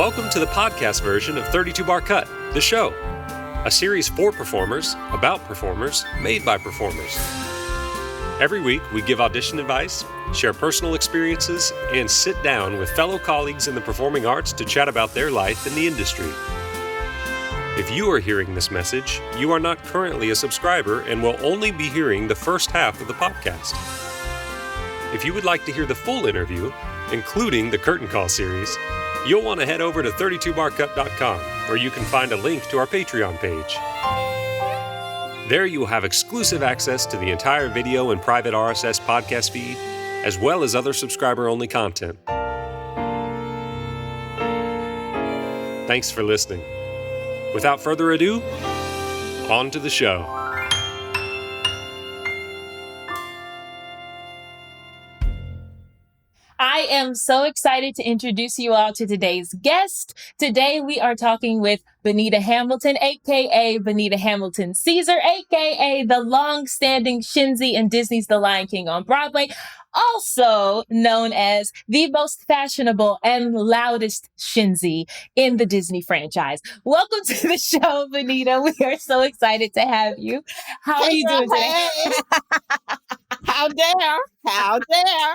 Welcome to the podcast version of 32 Bar Cut, the show. A series for performers, about performers, made by performers. Every week, we give audition advice, share personal experiences, and sit down with fellow colleagues in the performing arts to chat about their life in the industry. If you are hearing this message, you are not currently a subscriber and will only be hearing the first half of the podcast. If you would like to hear the full interview, including the Curtain Call series, you'll want to head over to 32barcut.com, where you can find a link to our Patreon page. There you will have exclusive access to the entire video and private RSS podcast feed, as well as other subscriber-only content. Thanks for listening. Without further ado, on to the show. I am so excited to introduce you all to today's guest. Today we are talking with Bonita Hamilton, aka Bonita Hamilton Caesar, aka the long-standing Shinzy in Disney's The Lion King on Broadway, also known as the most fashionable and loudest Shinzy in the Disney franchise. Welcome to the show, Bonita. We are so excited to have you. How are you doing today? How dare? How dare?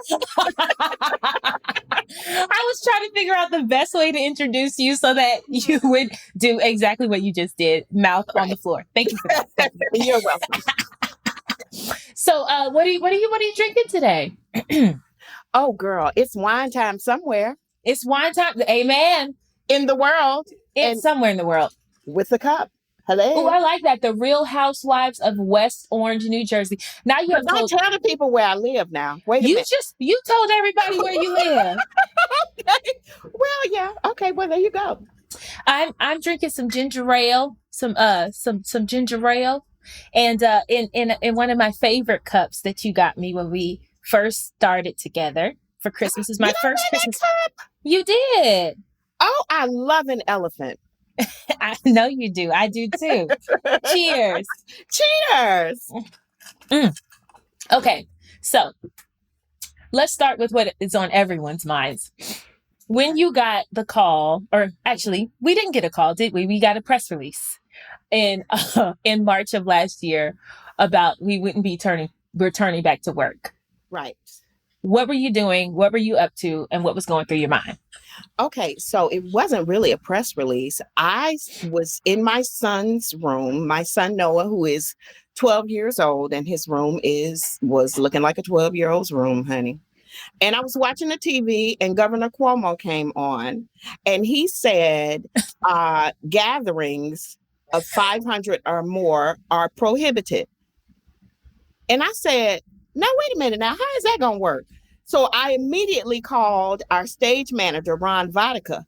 I was trying to figure out the best way to introduce you so that you would do exactly what you just did, mouth on the floor. Thank you for that. Thank you. You're welcome. So, what are you drinking today? Oh, girl, it's wine time somewhere It's wine time. Amen. in the world. It's And somewhere in the world. with a cup. Hello. Oh, I like that. The Real Housewives of West Orange, New Jersey. Now you have Don't told tell the people where I live now. Wait a minute. you told everybody where you live. Okay. Well, yeah. Okay. Well, there you go. I'm drinking some ginger ale, some ginger ale, and in one of my favorite cups that you got me when we first started together for Christmas. Is my first Christmas. Cup? You did. Oh, I love an elephant. I know you do. I do too. Cheers. Cheers. Okay, so let's start with what is on everyone's minds. When you got the call, or actually, we didn't get a call, did we? We got a press release in March of last year about we wouldn't be returning back to work. Right. What were you doing? What were you up to? And what was going through your mind? Okay, so it wasn't really a press release. I was in my son's room, my son Noah, who is 12 years old, and his room was looking like a 12-year-old's room, honey. And I was watching the TV, and Governor Cuomo came on, and he said gatherings of 500 or more are prohibited. And I said, now, wait a minute. Now, how is that going to work? So I immediately called our stage manager, Ron Vodka,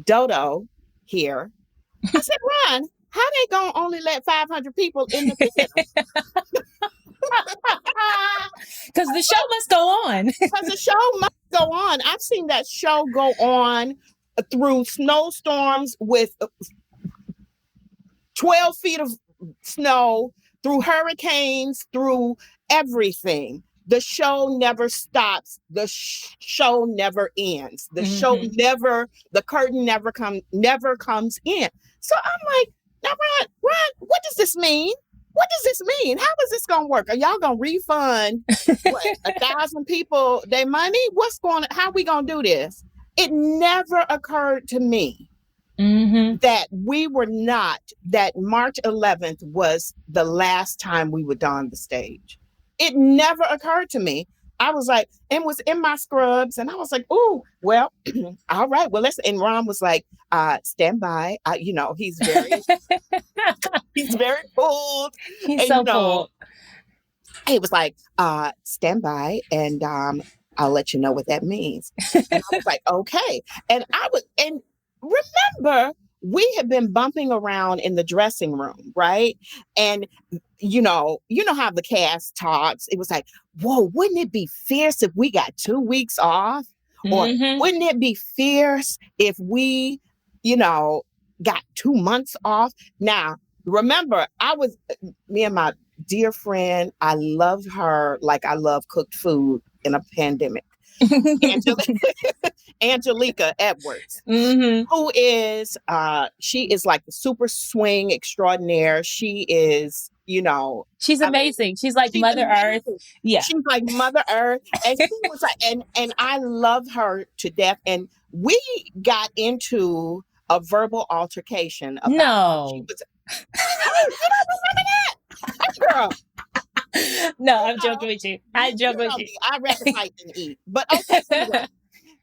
Dodo here. I said, Ron, how they going to only let 500 people in the theater? Because the show must go on. Because the show must go on. I've seen that show go on through snowstorms with 12 feet of snow, through hurricanes, through everything. The show never stops. The show never ends. The show the curtain never comes in. So I'm like, now, Ron, what does this mean? What does this mean? How is this going to work? Are y'all going to refund 1,000 people their money? How are we going to do this? It never occurred to me that that March 11th was the last time we would don the stage. It never occurred to me. I was like, and was in my scrubs, and I was like, "Ooh, well, all right, well, let's." And Ron was like, "Stand by." He's very, he's very pulled. He's so cool. He was like, "Stand by," and I'll let you know what that means. And I was like, "Okay," and remember, we had been bumping around in the dressing room, right? And you know how the cast talks. It was like, whoa, wouldn't it be fierce if we got 2 weeks off? Or wouldn't it be fierce if we, got 2 months off? Now, remember, me and my dear friend, I love her like I love cooked food in a pandemic. Angelica Edwards, Mm-hmm. who is she is like the super swing extraordinaire. She is, She's amazing. She's like she's Mother Earth. amazing. Yeah. She's like Mother Earth. And she was like, and I love her to death. And we got into a verbal altercation about No. she was. Oh, you don't remember that? Girl. No, I'm joking with you. I joke with you. I rather fight than eat. But okay, anyway.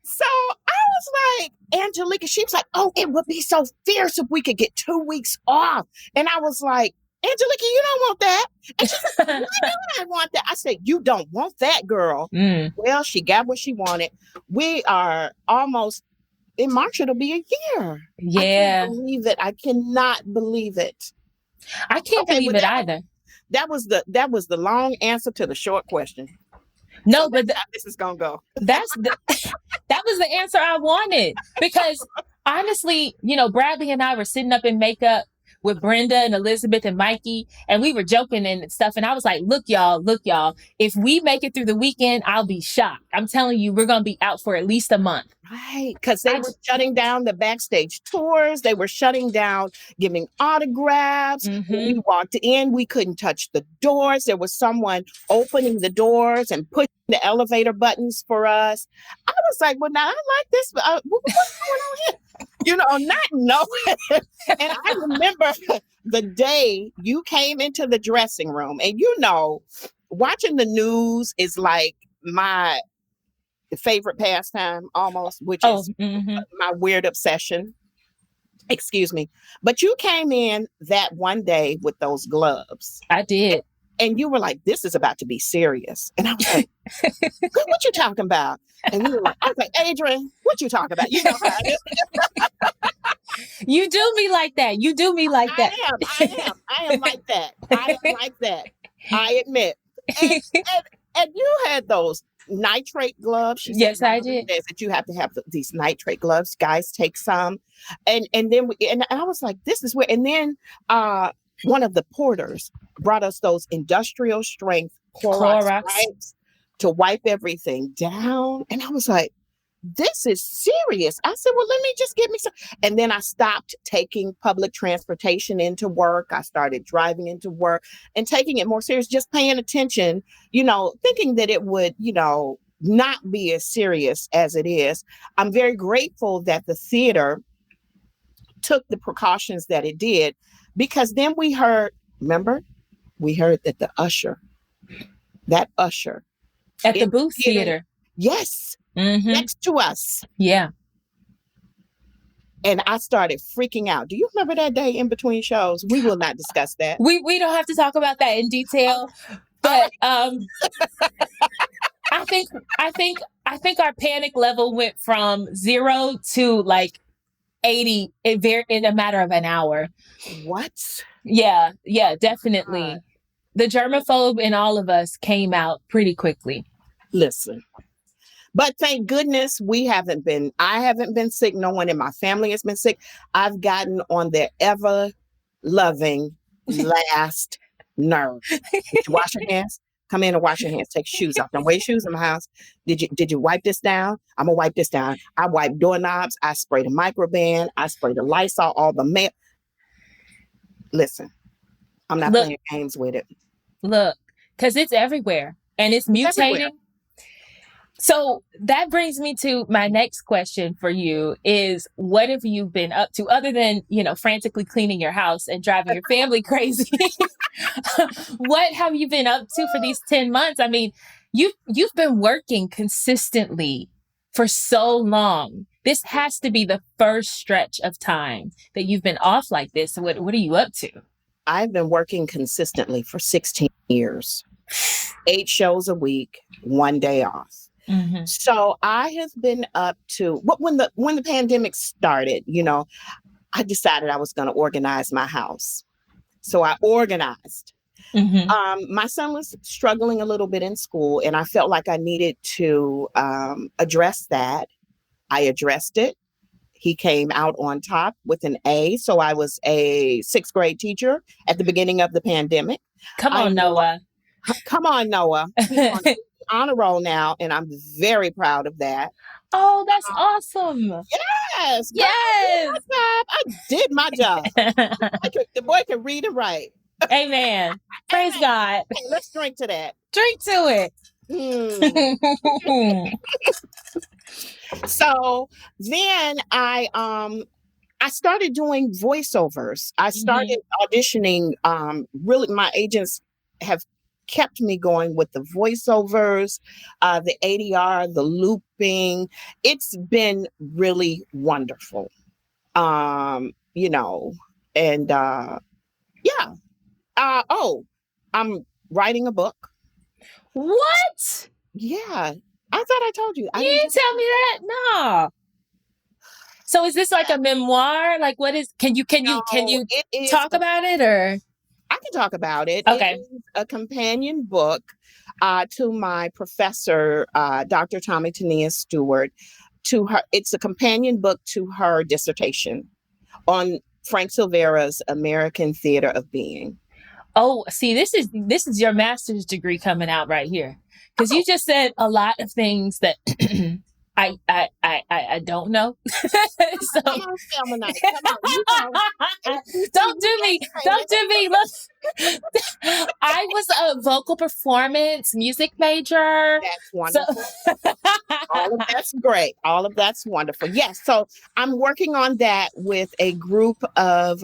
So I was like, Angelica, she was like, oh, it would be so fierce if we could get 2 weeks off. And I was like, Angelica, you don't want that. And she said, why don't I want that? I said, you don't want that, girl. Mm. Well, she got what she wanted. We are almost, in March, it'll be a year. Yeah. I can't believe it. I cannot believe it. I can't believe it either. That was the long answer to the short question. No, so but this is gonna go. That was the answer I wanted, because honestly, Bradley and I were sitting up in makeup with Brenda and Elizabeth and Mikey, and we were joking and stuff. And I was like, look, y'all, if we make it through the weekend, I'll be shocked. I'm telling you, we're going to be out for at least a month. Right. Because they were shutting down the backstage tours. They were shutting down giving autographs. Mm-hmm. When we walked in, we couldn't touch the doors. There was someone opening the doors and pushing the elevator buttons for us. I was like, well, now I like this. What's going on here? Not knowing. And I remember the day you came into the dressing room, and watching the news is like my favorite pastime almost, which is my weird obsession. Excuse me. But you came in that one day with those gloves. I did. And you were like, this is about to be serious. And I was like, what you talking about? And you were like, I was like, Adrian, what you talking about? You know how it is. You do me like that. You do me like that. I am like that. I am like that. I admit. And you had those nitrate gloves. Yes, I did. That you have to have these nitrate gloves. Guys, take some. And then I was like, this is where. And then one of the porters brought us those industrial strength Clorox wipes to wipe everything down. And I was like, this is serious. I said, well, let me just get me some. And then I stopped taking public transportation into work. I started driving into work and taking it more serious, just paying attention, thinking that it would, not be as serious as it is. I'm very grateful that the theater took the precautions that it did, because then we heard that the usher at the Booth Theater. Yes. Mm-hmm. Next to us. Yeah. And I started freaking out. Do you remember that day in between shows? We will not discuss that. We don't have to talk about that in detail. But I think our panic level went from 0 to like 80 in a matter of an hour. What? Yeah, definitely. The germaphobe in all of us came out pretty quickly. Listen. But thank goodness I haven't been sick. No one in my family has been sick. I've gotten on their ever loving last nerve. Did you wash your hands? Come in and wash your hands. Take your shoes off. Don't wear your shoes in my house. Did you wipe this down? I'm gonna wipe this down. I wipe doorknobs. I spray the Microban. I spray the Lysol, all the mail. Listen, I'm not playing games with it. Look, because it's everywhere and it's mutating. Everywhere. So that brings me to my next question for you is, what have you been up to other than, frantically cleaning your house and driving your family crazy? What have you been up to for these 10 months? I mean, you've been working consistently for so long. This has to be the first stretch of time that you've been off like this. What are you up to? I've been working consistently for 16 years, 8 shows a week, 1 day off. Mm-hmm. So I have been up to when the pandemic started, I decided I was going to organize my house. So I organized. Mm-hmm. My son was struggling a little bit in school, and I felt like I needed to address that. I addressed it. He came out on top with an A. So I was a 6th grade teacher at the beginning of the pandemic. Come on, Noah. Come on, Noah. honor roll now, and I'm very proud of that. Oh, that's awesome. Yes, girl, Yes. I did my job. The boy can read and write. Amen. Praise Amen. God. Okay, let's drink to that. Drink to it. So then I started doing voiceovers. I started auditioning. Really, my agents have kept me going with the voiceovers, the ADR, the looping. It's been really wonderful. You know, and yeah. I'm writing a book. What? Yeah. I thought I told you. You didn't tell me that? No. So is this like a memoir? Like what is, can you talk about it or? I can talk about it. Okay. It is a companion book to my professor, Dr. Tommy Tania Stewart. It's a companion book to her dissertation on Frank Silvera's American Theater of Being. Oh, see, this is your master's degree coming out right here. Because you just said a lot of things that I don't know. So come on, Selma, come on, don't do me. Don't do me. Look, I was a vocal performance music major. That's wonderful. All of that's great. All of that's wonderful. Yes. So I'm working on that with a group of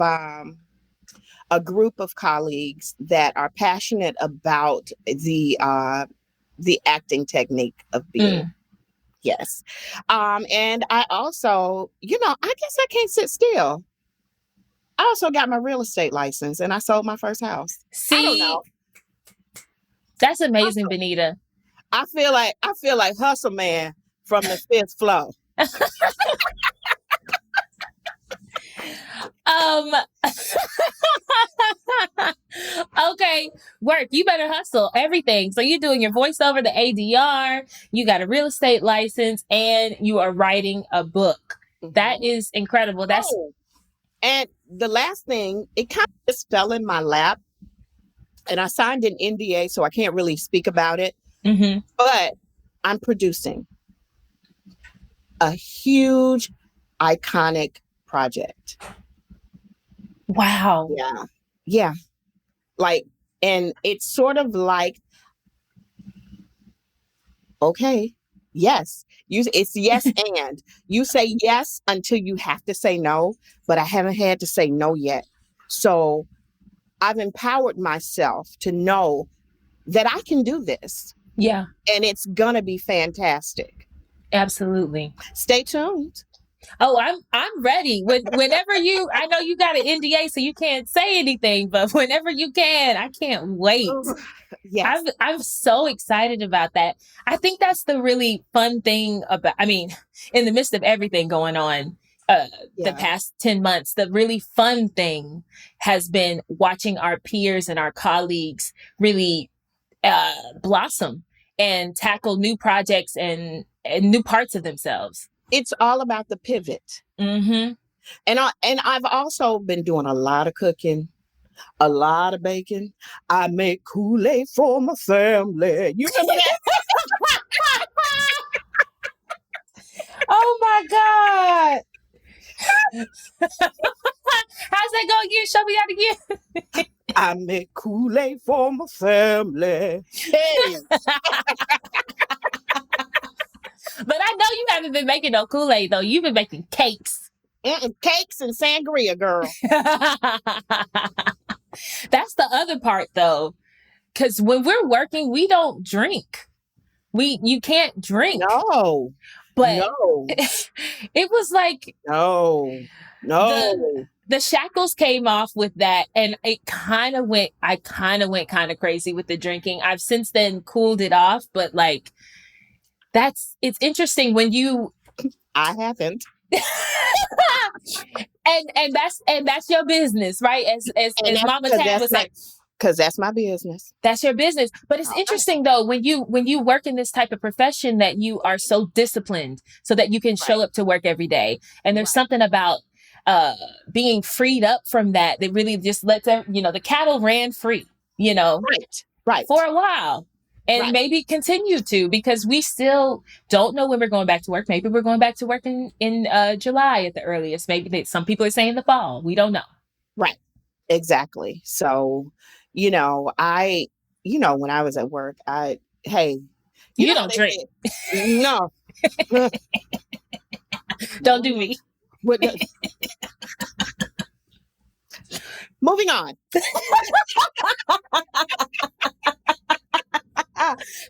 colleagues that are passionate about the acting technique of being. Yes. And I also, I guess I can't sit still. I also got my real estate license and I sold my first house. See, I don't know. That's amazing, Bonita. I feel like Hustle Man from the 5th floor. Okay, work. You better hustle everything. So you're doing your voiceover, the ADR, you got a real estate license, and you are writing a book. That is incredible. And the last thing, it kind of just fell in my lap, and I signed an NDA, so I can't really speak about it. But I'm producing a huge, iconic project. Wow. Yeah. Like, and it's sort of like, okay, yes. It's yes and. You say yes until you have to say no, but I haven't had to say no yet. So I've empowered myself to know that I can do this. Yeah. And it's gonna be fantastic. Absolutely. Stay tuned. Oh, I'm ready. Whenever I know you got an NDA, so you can't say anything, but whenever you can, I can't wait. Yes. I'm so excited about that. I think that's the really fun thing about, in the midst of everything going on, the past 10 months, the really fun thing has been watching our peers and our colleagues really blossom and tackle new projects and new parts of themselves. It's all about the pivot. And I've also been doing a lot of cooking, a lot of baking. I make Kool-Aid for my family. You remember that? Oh my God. How's that go again? Show me that again. I make Kool-Aid for my family. Hey. But I know you haven't been making no Kool-Aid, though. You've been making cakes. Cakes and sangria, girl. That's the other part, though. Because when we're working, we don't drink. You can't drink. No. But no. It was like... No. The shackles came off with that, and I kind of went kind of crazy with the drinking. I've since then cooled it off, but like... It's interesting when I haven't. and that's your business, right? As Mama Tat was like, because that's my business. That's your business. But it's interesting though, when you work in this type of profession, that you are so disciplined so that you can show up to work every day. And there's something about being freed up from that really just lets the cattle ran free, Right. for a while. and Right. maybe continue to, because we still don't know when we're going back to work. Maybe we're going back to work in July at the earliest. Maybe some people are saying the fall. We don't know. Right. Exactly. So, when I was at work, hey, You how don't they drink. say, no, Don't do me. what- moving on.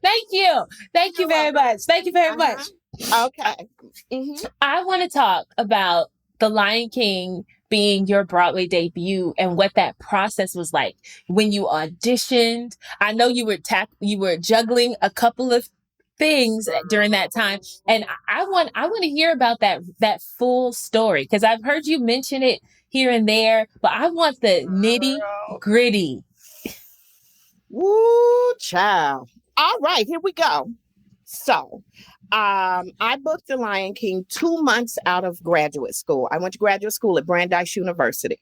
Thank you. Thank you very much. Thank you very much. Okay. Mm-hmm. I want to talk about The Lion King being your Broadway debut and what that process was like when you auditioned. I know you were juggling a couple of things during that time, and I want to hear about that full story, because I've heard you mention it here and there, but I want the nitty gritty. Woo, child. All right, here we go. So, I booked The Lion King 2 months out of graduate school. I went to graduate school at Brandeis University.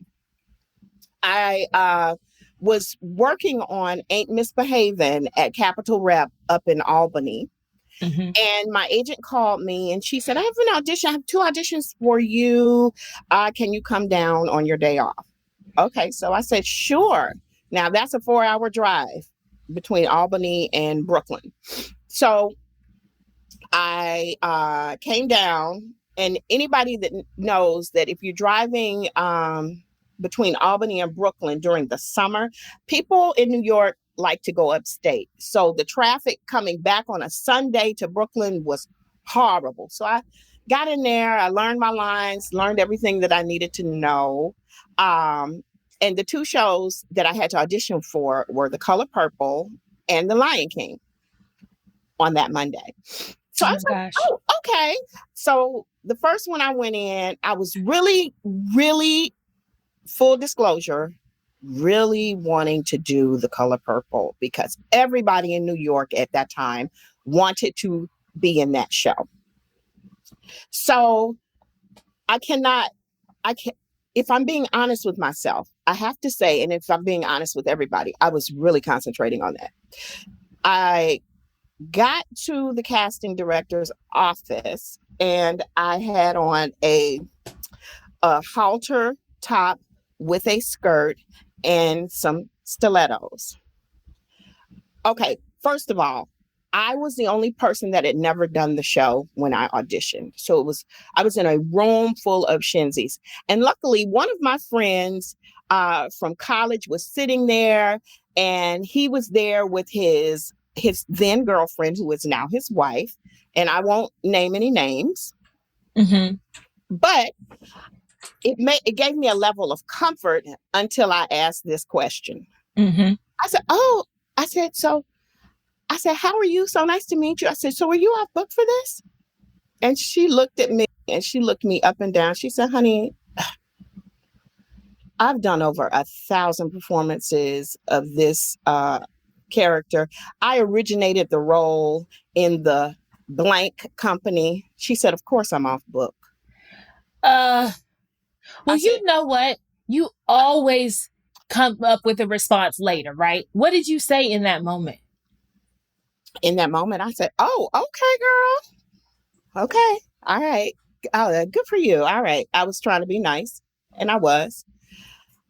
I was working on Ain't Misbehaving at Capitol Rep up in Albany. Mm-hmm. And my agent called me and she said, I have an audition. I have 2 auditions for you. Can you come down on your day off? Okay, so I said, sure. Now that's a 4-hour drive between Albany and Brooklyn. So I came down, and anybody that knows that if you're driving between Albany and Brooklyn during the summer, people in New York like to go upstate. So the traffic coming back on a Sunday to Brooklyn was horrible. So I got in there, I learned my lines, learned everything that I needed to know. And the 2 shows that I had to audition for were The Color Purple and The Lion King on that Monday. So I was like, oh, okay. So the first one I went in, I was really, really, full disclosure, really wanting to do The Color Purple because everybody in New York at that time wanted to be in that show. So if I'm being honest with myself, I have to say, and if I'm being honest with everybody, I was really concentrating on that. I got to the casting director's office and I had on a halter top with a skirt and some stilettos. Okay, first of all, I was the only person that had never done the show when I auditioned. So I was in a room full of shinsies. And luckily, one of my friends from college was sitting there, and he was there with his then girlfriend, who is now his wife. And I won't name any names. Mm-hmm. But it gave me a level of comfort until I asked this question. Mm-hmm. I said, how are you? So nice to meet you. I said, so are you off book for this? And she looked at me and she looked me up and down. She said, honey, I've done over 1,000 performances of this character. I originated the role in the blank company. She said, of course I'm off book. Well, you know what? You always come up with a response later, right? What did you say in that moment? In that moment, I said, oh, okay, girl. Okay. All right. Oh, good for you. All right. I was trying to be nice, and I was.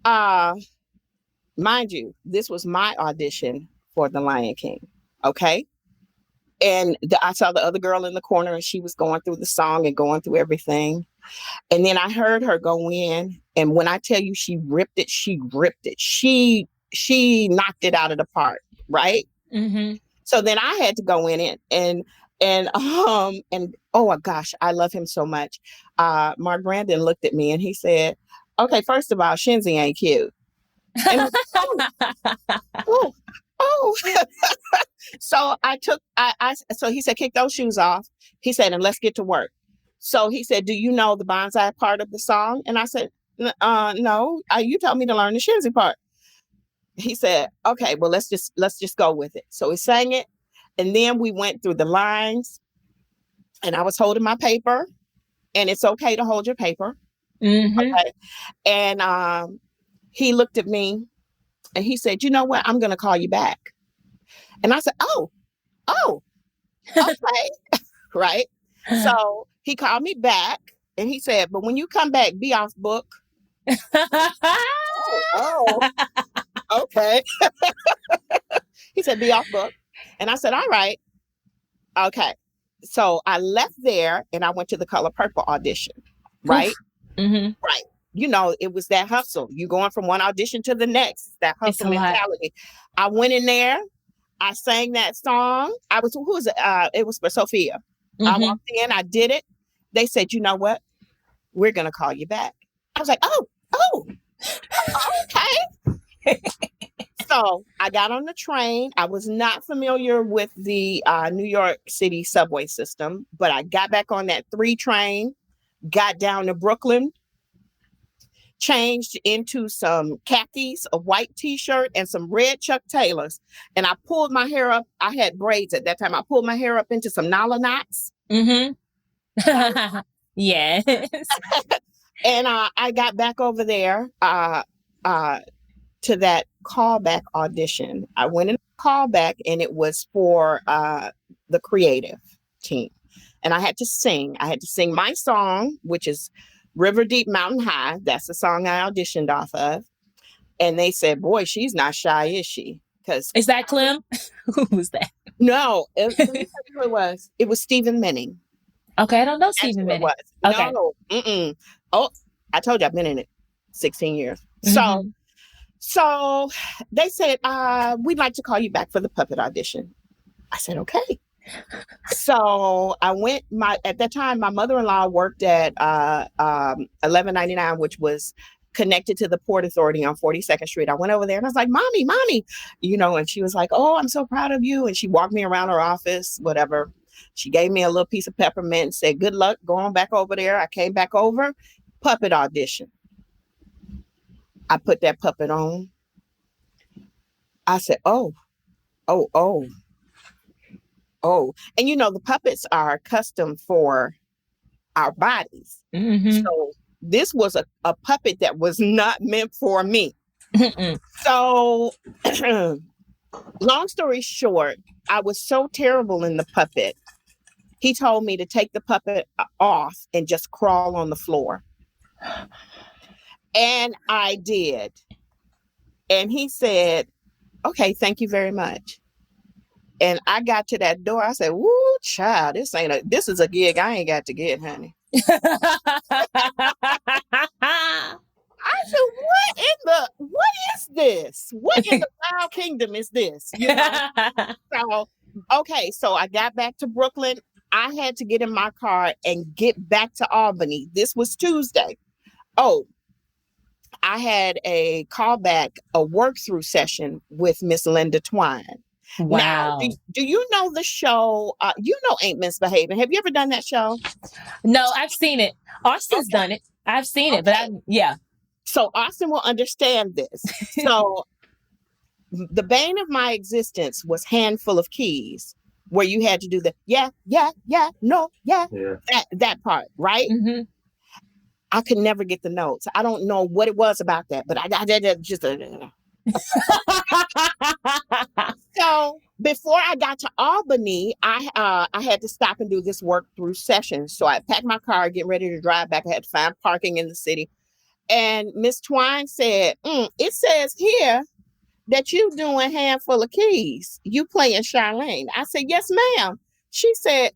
Mind you, this was my audition for The Lion King. Okay. And I saw the other girl in the corner, and she was going through the song and going through everything. And then I heard her go in. And when I tell you she ripped it, she ripped it. She knocked it out of the park. Right. Mm-hmm. So then I had to go in it and oh my gosh, I love him so much. Mark Brandon looked at me and he said, okay, first of all, Shinzi ain't cute. And oh. So so he said, kick those shoes off. He said, and let's get to work. So he said, do you know the bonsai part of the song? And I said, no, you told me to learn the Shinzi part. He said, okay, well, let's just go with it. So he sang it. And then we went through the lines and I was holding my paper, and it's okay to hold your paper. Mm-hmm. Okay. And he looked at me and he said, you know what? I'm going to call you back. And I said, oh, Oh, okay. Right. So he called me back and he said, but when you come back, be off book. Oh, okay. He said, be off book. And I said, all right. Okay. So I left there and I went to the Color Purple audition. Right. Mm-hmm. Right. You know, it was that hustle. You going from one audition to the next, that hustle mentality. I went in there. I sang that song. Who was it? It was for Sophia. Mm-hmm. I walked in. I did it. They said, you know what? We're going to call you back. I was like, oh, okay. So I got on the train. I was not familiar with the New York City subway system, but I got back on that 3 train, got down to Brooklyn, changed into some khakis, a white t-shirt, and some red Chuck Taylors. And I pulled my hair up. I had braids at that time. I pulled my hair up into some Nala knots. Mm-hmm. Yes. And I got back over there to that callback audition. I went in callback and it was for the creative team. And I had to sing. I had to sing my song, which is River Deep Mountain High. That's the song I auditioned off of. And they said, boy, she's not shy, is she? Is that Clem? Who was that? No, let me tell you who it was. It was Stephen Minning. Okay, I don't know Stephen Minning. Okay. No, oh, I told you I've been in it 16 years. Mm-hmm. So they said, we'd like to call you back for the puppet audition. I said, okay. So I went, at that time, my mother-in-law worked at 1199, which was connected to the Port Authority on 42nd Street. I went over there and I was like, mommy, you know, and she was like, oh, I'm so proud of you. And she walked me around her office, whatever. She gave me a little piece of peppermint and said, good luck going back over there. I came back over, puppet audition. I put that puppet on. I said, oh. And you know, the puppets are custom for our bodies. Mm-hmm. So this was a puppet that was not meant for me. So long story short, I was so terrible in the puppet. He told me to take the puppet off and just crawl on the floor. And I did. And he said, okay, thank you very much. And I got to that door. I said, woo, child, this is a gig I ain't got to get, honey. I said, what is this? What in the wild kingdom is this? You know? So I got back to Brooklyn. I had to get in my car and get back to Albany. This was Tuesday. Oh, I had a callback, a work-through session with Miss Linda Twine. Wow. Now, do you know the show? You know Ain't Misbehaving. Have you ever done that show? No, I've seen it. Austin's done it. I've seen it, but yeah. So Austin will understand this. So the bane of my existence was Handful of Keys, where you had to do the that part, right? Mm-hmm. I could never get the notes. I don't know what it was about that, but I did just. So before I got to Albany, I had to stop and do this work through session. So I packed my car, getting ready to drive back. I had to find parking in the city. And Miss Twine said, it says here that you doing Handful of Keys. You playing Charlene. I said, yes, ma'am. She said,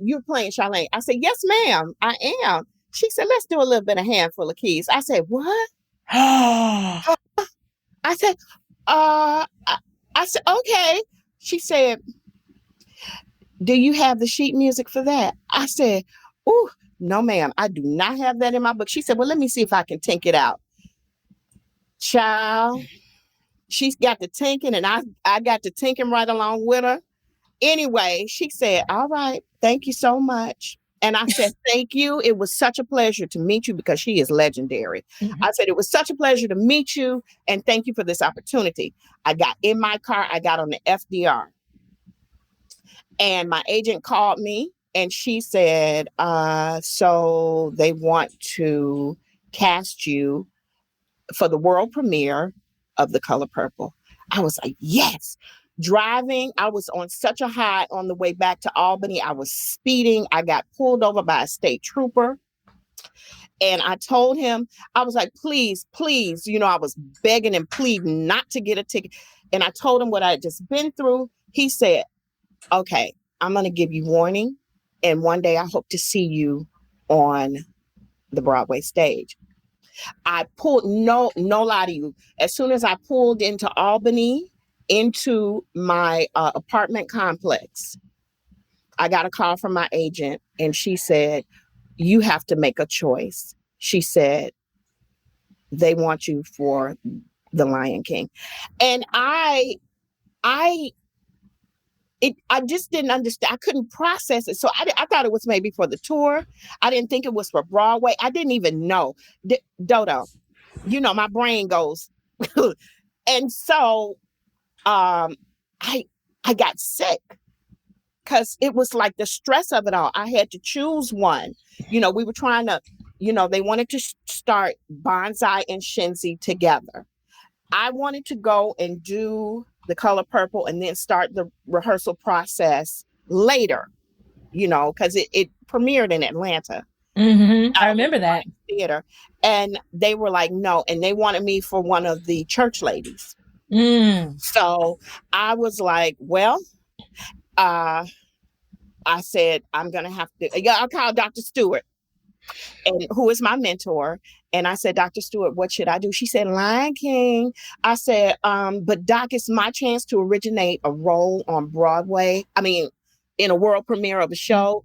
you're playing Charlene. I said, yes, ma'am, I am. She said, let's do a little bit of Handful of Keys. I said, what? I said, okay. She said, do you have the sheet music for that? I said, oh, no, ma'am, I do not have that in my book. She said, well, let me see if I can tink it out. Child, she's got the tinking and I got the tinking right along with her. Anyway, she said, all right, thank you so much. And I said, thank you. It was such a pleasure to meet you because she is legendary. Mm-hmm. I said, it was such a pleasure to meet you and thank you for this opportunity. I got in my car. I got on the FDR and my agent called me and she said, so they want to cast you for the world premiere of The Color Purple. I was like, yes. driving. I was on such a high on the way back to Albany. I was speeding. I got pulled over by a state trooper. And I told him, I was like, please, please, I was begging and pleading not to get a ticket. And I told him what I had just been through. He said, okay, I'm going to give you warning. And one day I hope to see you on the Broadway stage. I pulled, no lie to you. As soon as I pulled into Albany, into my apartment complex, I got a call from my agent and she said, you have to make a choice. She said, they want you for The Lion King. And I just didn't understand. I couldn't process it. So I thought it was maybe for the tour. I didn't think it was for Broadway. I didn't even know. Dodo, my brain goes. And so I got sick because it was like the stress of it all. I had to choose one. We were trying to, they wanted to start Bonsai and Shinzi together. I wanted to go and do The Color Purple and then start the rehearsal process later, because it premiered in Atlanta. Mm-hmm. I remember that. Theater. And they were like, no. And they wanted me for one of the church ladies. So I was like, well, I said, I'm going to have to, I'll call Dr. Stewart, and who is my mentor. And I said, Dr. Stewart, what should I do? She said, Lion King. I said, but Doc, it's my chance to originate a role on Broadway. I mean, in a world premiere of a show,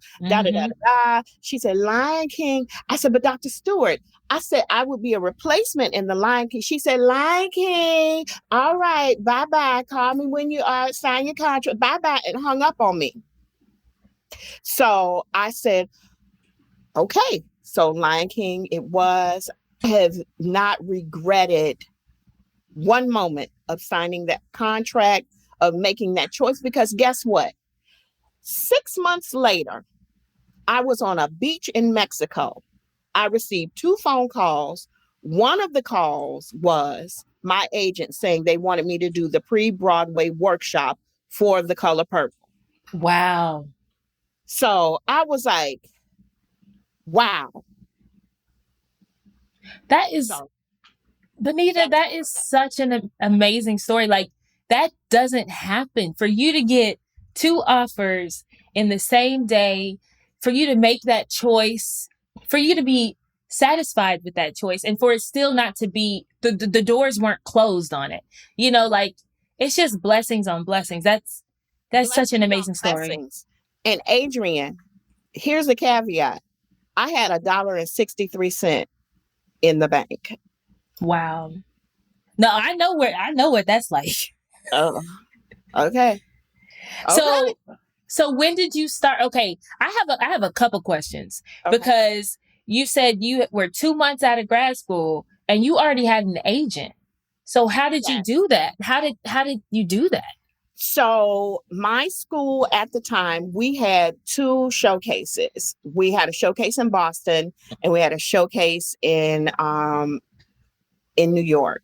She said, Lion King. I said, but Dr. Stewart, I said, I would be a replacement in The Lion King. She said, Lion King. All right, bye-bye. Call me when you sign your contract. Bye-bye. And hung up on me. So I said, okay. So Lion King, it was. I have not regretted one moment of signing that contract, of making that choice, because guess what? 6 months later, I was on a beach in Mexico. I received 2 phone calls. One of the calls was my agent saying they wanted me to do the pre-Broadway workshop for The Color Purple. Wow. So I was like, wow. That is, Bonita, that is such an amazing story. Like, that doesn't happen. For you to get 2 offers in the same day, for you to make that choice, for you to be satisfied with that choice, and for it still not to be, the doors weren't closed on it. Like, it's just blessings on blessings. That's such an amazing story. Blessings. And Adrienne, here's the caveat. I had $1.63 in the bank. Wow. No, I know what that's like. Oh, okay. So when did you start? Okay, I have a couple questions, because you said you were 2 months out of grad school and you already had an agent. So how did you do that? How did you do that? So my school at the time, we had 2 showcases. We had a showcase in Boston and we had a showcase in New York.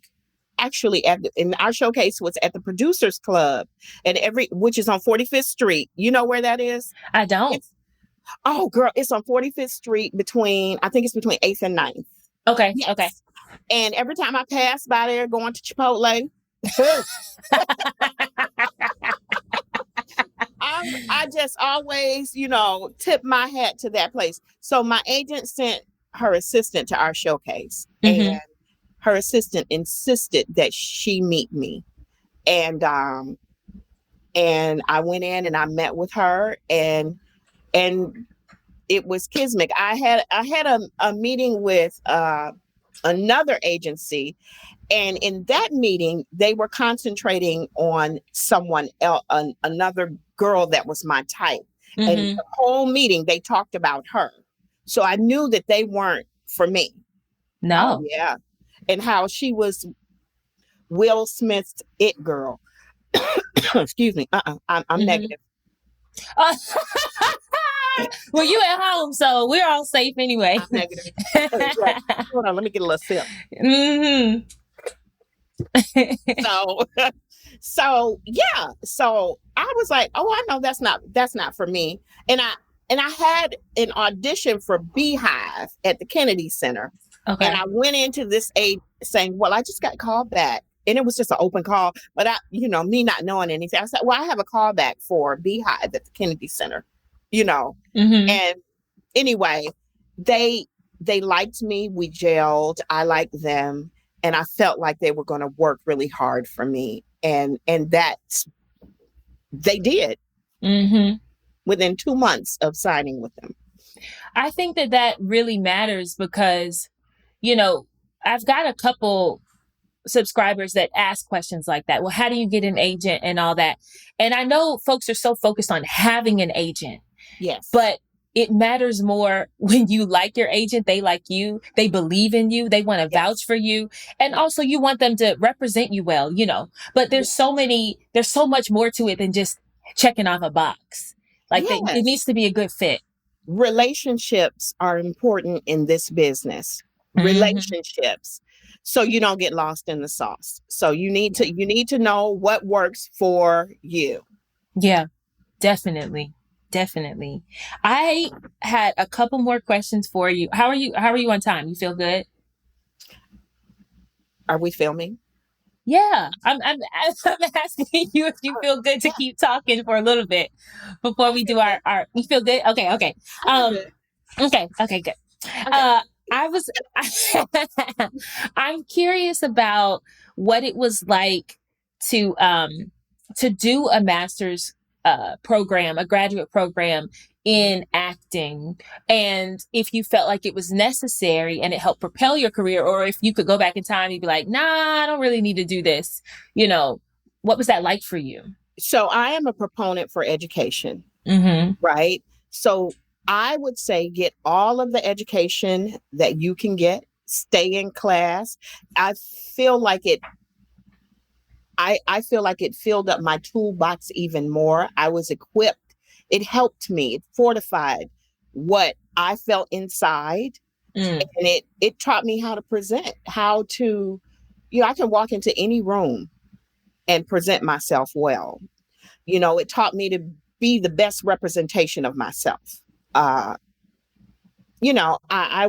Actually, in our showcase was at the Producers Club, and which is on 45th Street. You know where that is? I don't. It's on 45th Street between 8th and 9th. Okay. Yes. Okay. And every time I pass by there going to Chipotle, I just always, tip my hat to that place. So my agent sent her assistant to our showcase, and her assistant insisted that she meet me. And I went in and I met with her, and it was kismet. I had a meeting with another agency, and in that meeting they were concentrating on someone else, another girl that was my type. And the whole meeting they talked about her. So I knew that they weren't for me. No. Oh, yeah. And how she was Will Smith's it girl. Excuse me. I'm negative. Well, you at home, so we're all safe anyway. I'm negative. Hold on, let me get a little sip. So yeah. So I was like, oh, I know that's not for me. And I had an audition for Beehive at the Kennedy Center. Okay. And I went into this aid saying, well, I just got called back. And it was just an open call. But me not knowing anything, I said, well, I have a call back for Beehive at the Kennedy Center, Mm-hmm. And anyway, they liked me. We gelled. I liked them. And I felt like they were going to work really hard for me. And that's, they did Mm-hmm. within 2 months of signing with them. I think that really matters because, I've got a couple subscribers that ask questions like that. Well, how do you get an agent and all that? And I know folks are so focused on having an agent. Yes. But it matters more when you like your agent, they like you, they believe in you, they want to vouch for you. And also you want them to represent you well, but there's so much more to it than just checking off a box. Like it needs to be a good fit. Relationships are important in this business. Mm-hmm. Relationships. So you don't get lost in the sauce. So you need to know what works for you. Yeah, definitely. Definitely. I had a couple more questions for you. How are you on time? You feel good? Are we filming? Yeah. I'm asking you if you feel good to keep talking for a little bit before we do our you feel good? Okay. Okay, good. Okay. I'm curious about what it was like to do a master's program, a graduate program in acting, and if you felt like it was necessary and it helped propel your career, or if you could go back in time, you'd be like, nah, I don't really need to do this. What was that like for you? So I am a proponent for education, mm-hmm. right? So I would say get all of the education that you can get, stay in class. I feel like it filled up my toolbox even more. I was equipped. It helped me. It fortified what I felt inside. And it taught me how to present, how to, I can walk into any room and present myself well. It taught me to be the best representation of myself. I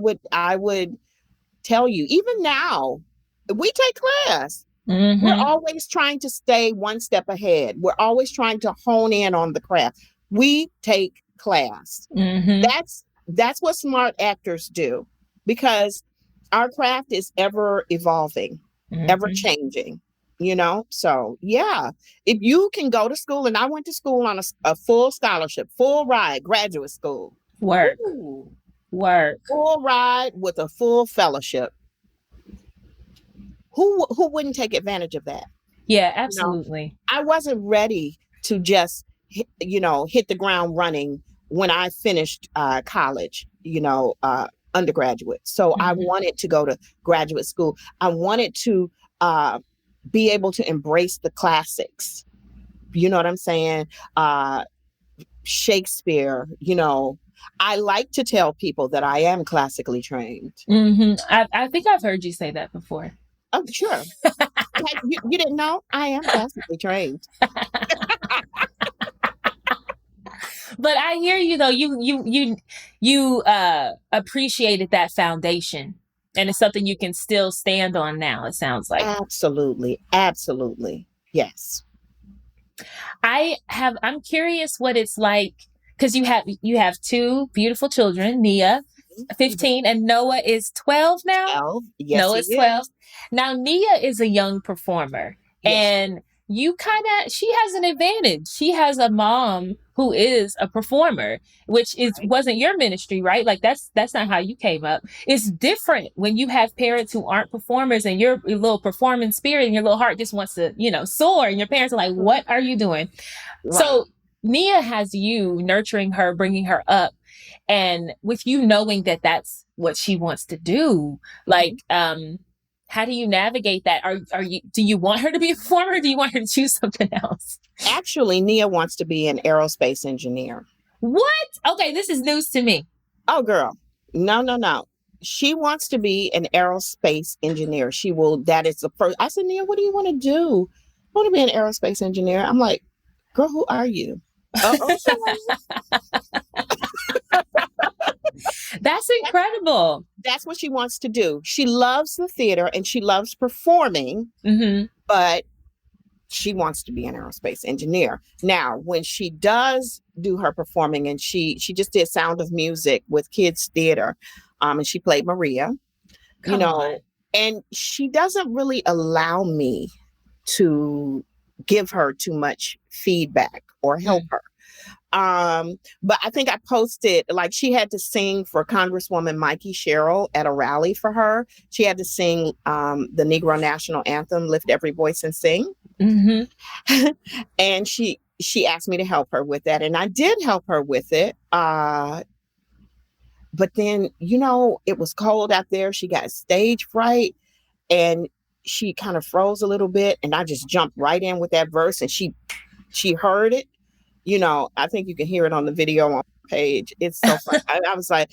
would tell you, even now, we take class. Mm-hmm. We're always trying to stay one step ahead. We're always trying to hone in on the craft. We take class. Mm-hmm. That's what smart actors do, because our craft is ever evolving, mm-hmm. ever changing, So yeah, if you can go to school, and I went to school on a full scholarship, full ride, graduate school. Work. Full ride with a full fellowship. Who wouldn't take advantage of that? Yeah, absolutely. I wasn't ready to just, hit the ground running when I finished college, undergraduate. So mm-hmm. I wanted to go to graduate school. I wanted to be able to embrace the classics. You know what I'm saying? Shakespeare, I like to tell people that I am classically trained. Mm-hmm. I think I've heard you say that before. Oh, sure. You didn't know? I am classically trained. But I hear you though. You appreciated that foundation, and it's something you can still stand on now. It sounds like. Absolutely, yes. I'm curious what it's like, because you have two beautiful children, Nia, 15, and Noah is 12 now. 12. Yes, Noah's 12. Now Nia is a young performer, yes. And she has an advantage. She has a mom who is a performer, which wasn't your ministry, right? Like that's not how you came up. It's different when you have parents who aren't performers, and your little performing spirit and your little heart just wants to, soar, and your parents are like, what are you doing? Right. So Nia has you nurturing her, bringing her up, and with you knowing that that's what she wants to do, like, how do you navigate that? Do you want her to be a performer, or do you want her to choose something else? Actually, Nia wants to be an aerospace engineer. What? Okay, this is news to me. Oh, girl. No. She wants to be an aerospace engineer. That is the first. I said, Nia, what do you want to do? want to be an aerospace engineer. I'm like, girl, who are you? Okay. That's incredible. That's what she wants to do. She loves the theater and she loves performing, but she wants to be an aerospace engineer. Now, when she does do her performing, and she just did Sound of Music with kids theater, and she played Maria, Come on. and she doesn't really allow me to give her too much feedback or help her. But I think I posted, like, she had to sing for Congresswoman Mikey Sherrill at a rally for her. She had to sing the Negro National Anthem, Lift Every Voice and Sing. And she asked me to help her with that. And I did help her with it. But then, it was cold out there. She got stage fright and she kind of froze a little bit. And I just jumped right in with that verse, and she heard it. I think you can hear it on the video on the page. It's so fun. I was like,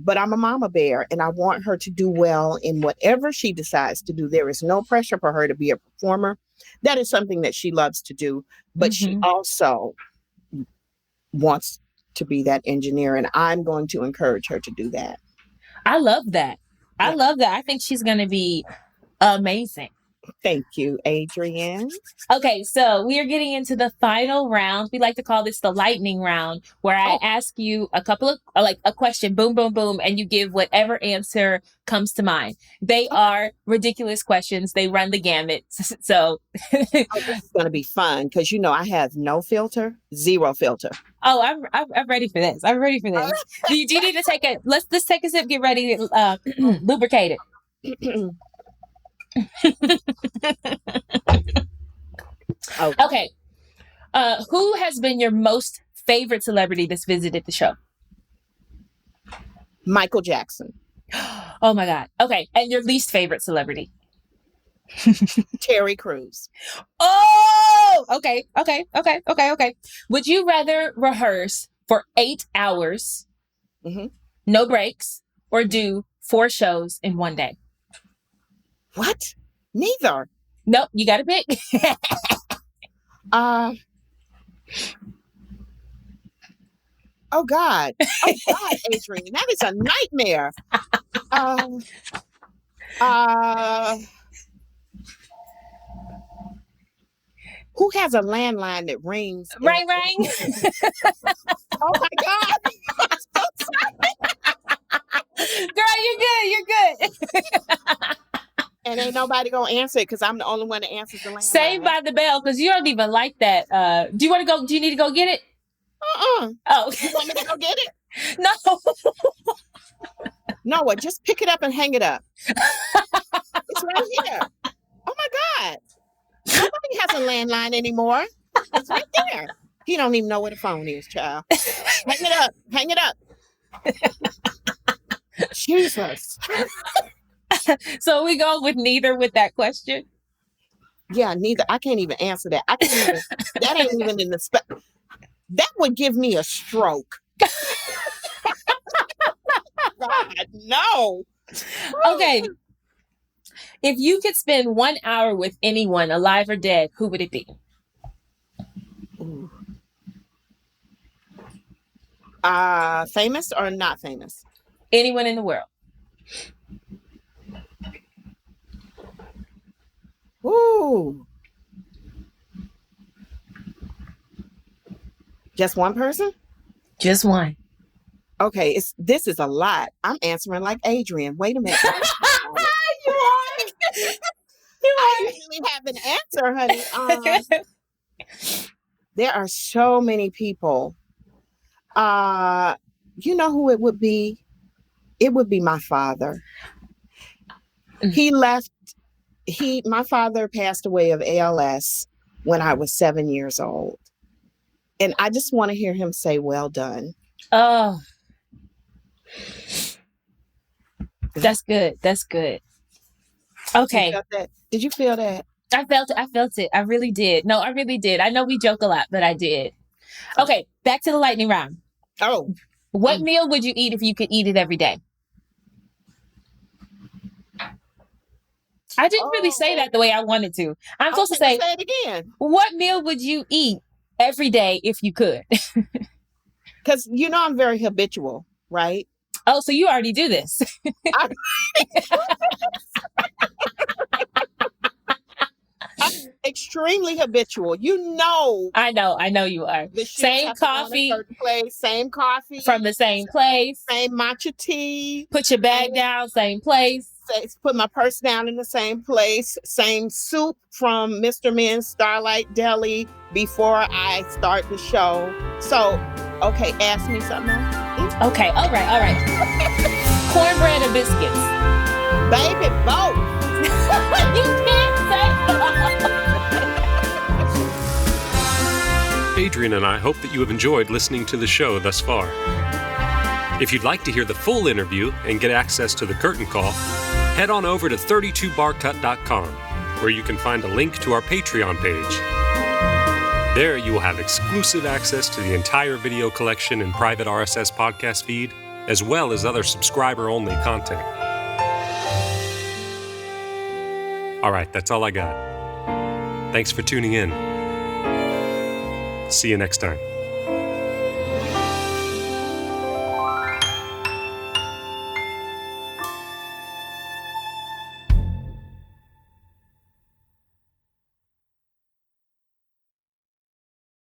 but I'm a mama bear and I want her to do well in whatever she decides to do. There is no pressure for her to be a performer. That is something that she loves to do, but she also wants to be that engineer, and I'm going to encourage her to do that. I love that. I love that. I think she's going to be amazing. Thank you, Adrienne. Okay, so we are getting into the final round. We like to call this the lightning round, where I ask you a couple of, a question, boom, boom, boom, and you give whatever answer comes to mind. They are ridiculous questions. They run the gamut. So this is going to be fun because, I have no filter, zero filter. Oh, I'm ready for this. I'm ready for this. Do you need to take let's take a sip, get ready, lubricate it. Okay. Who has been your most favorite celebrity that's visited the show? Michael Jackson. Oh my God. Okay. And your least favorite celebrity? Terry Crews. Oh, okay. Would you rather rehearse for 8 hours, no breaks, or do 4 shows in one day? What? Neither. Nope, you got to pick. Oh God, Adrienne, that is a nightmare. Who has a landline that rings? Ring. Oh my God. I'm so sorry. Girl, you're good. And ain't nobody gonna answer it because I'm the only one that answers the landline. Saved by the bell, because you don't even like that. Do you want to go? Do you need to go get it? Oh. You want me to go get it? No. No, just pick it up and hang it up. It's right here. Oh my God. Nobody has a landline anymore. It's right there. He don't even know what a phone is, child. Hang it up. Jesus. So we go with neither with that question? Yeah, neither. I can't even answer that. That ain't even in the that would give me a stroke. God, no. Okay. If you could spend 1 hour with anyone, alive or dead, who would it be? Ooh. Famous or not famous? Anyone in the world. Ooh. Just one person? Just one. Okay, this is a lot. I'm answering like Adrienne. Wait a minute. You are. I usually have an answer, honey. There are so many people. You know who it would be? It would be my father. He left. My father passed away of ALS when I was 7 years old. And I just want to hear him say, well done. Oh, that's good. That's good. Okay. Did you feel that? I felt it. I really did. No, I really did. I know we joke a lot, but I did. Okay. Back to the lightning round. Oh. What meal would you eat if you could eat it every day? I didn't really say that the way I wanted to. I'm supposed to say it again. What meal would you eat every day if you could? Because I'm very habitual, right? Oh, so you already do this. I'm extremely habitual. I know you are. Same coffee. Same coffee. From the same place. Same matcha tea. Put your bag down, same place. Put my purse down in the same place. Same soup from Mr. Men's Starlight Deli before I start the show. So, okay, ask me something else. Okay, all right. Cornbread or biscuits? Baby, both. You can't say Adrian and I hope that you have enjoyed listening to the show thus far. If you'd like to hear the full interview and get access to the curtain call, head on over to 32barcut.com, where you can find a link to our Patreon page. There you will have exclusive access to the entire video collection and private RSS podcast feed, as well as other subscriber-only content. All right, that's all I got. Thanks for tuning in. See you next time.